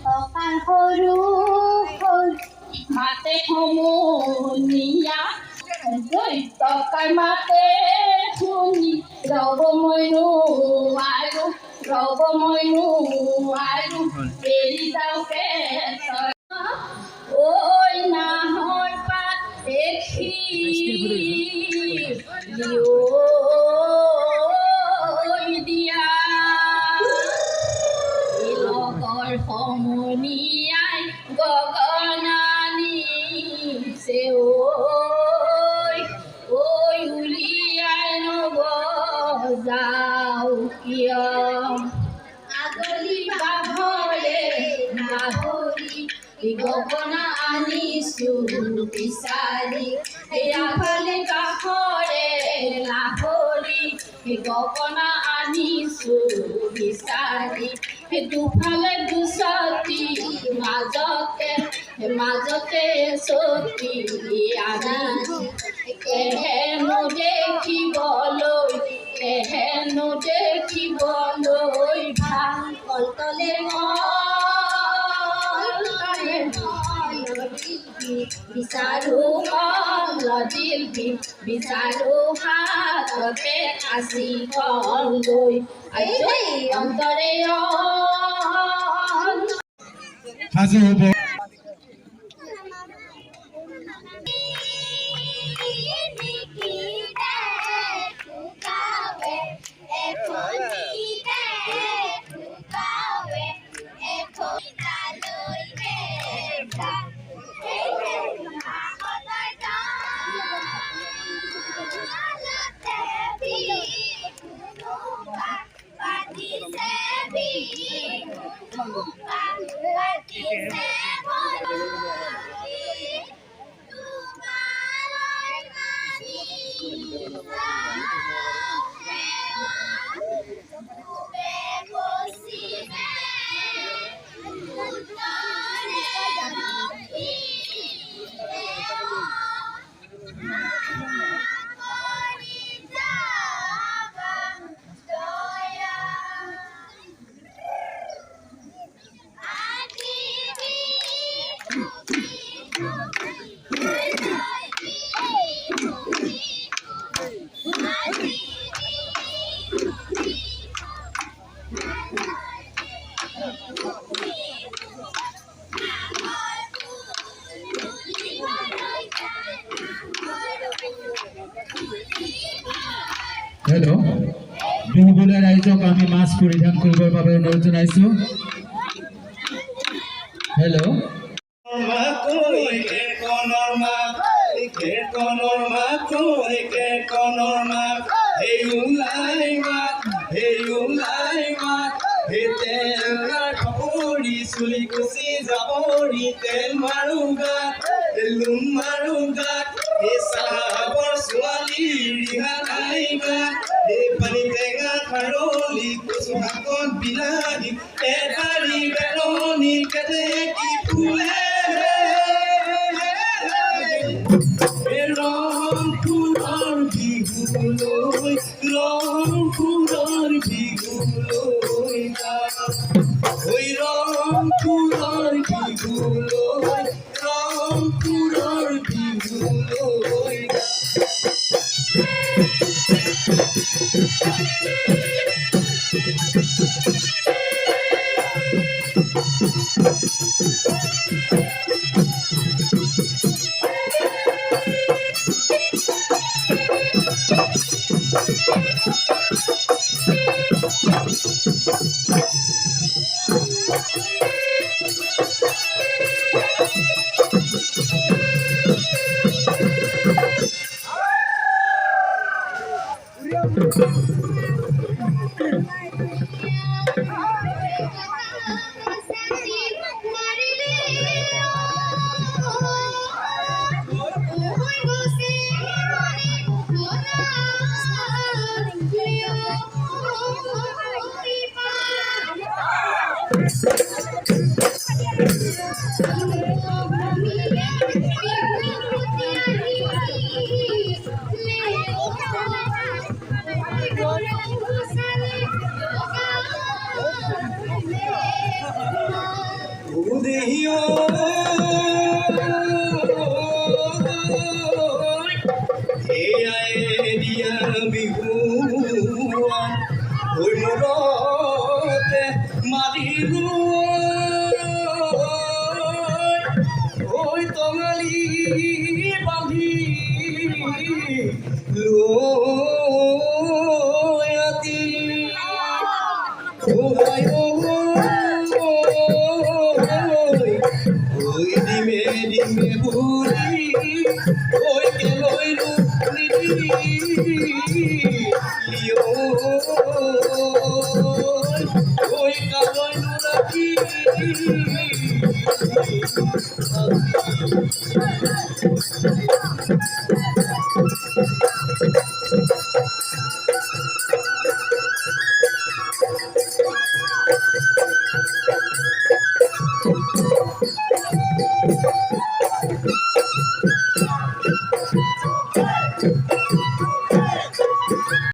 টকাৰ সৰু মাতে সমনীয়া টকাৰ মাতে শুনি ৰ'ব মই নোৱাৰো এৰি যাওঁকে ঐ নাহৰ পাত দেখি দিয়া লগৰ সমনীয়াই গগনানি উলিয়াই নব যাও কিয় আগলি বাঘৰে নাহৰি গগনা আনিছো বিচাৰি আগলি কাষৰে নাহৰি গগনা আনিছো বিচাৰি দুফালে দুচতি মাজতে চতি আনি কেহেনো দেখিবলৈ ভাল কলতলে বিচাৰো হাততে কাঁচি লৈ অন্তৰে সাজু হ'ব हेलो बिहुबुलिया राइजक आमी मास्क परिधान करिবৰ বাবে অনুৰোধ জনাইছো हेलो চুলি কুচি যাবৰি তেল মাৰুগা লুম মাৰুগা চাহাবৰ ছোৱালী ৰিহা নাইগা পানী টেঙা খাৰলি কচু শাকত বিলাহী এটাৰি বেলনি কেতেকী ফুলে ৰংপুৰৰ বিহুলৈ ওই ৰংপুৰেৰ বিহুলৈ দেহিও এয়াই দিয়া বিহুৱান হৈ মূৰতে মাৰিলো ঐ টঙালি বান্ধি লয়াতি ঐ ডিমে ডিমে বুঢ়ী ঐ কেলৈনো ঐ কালৈনো ৰাখি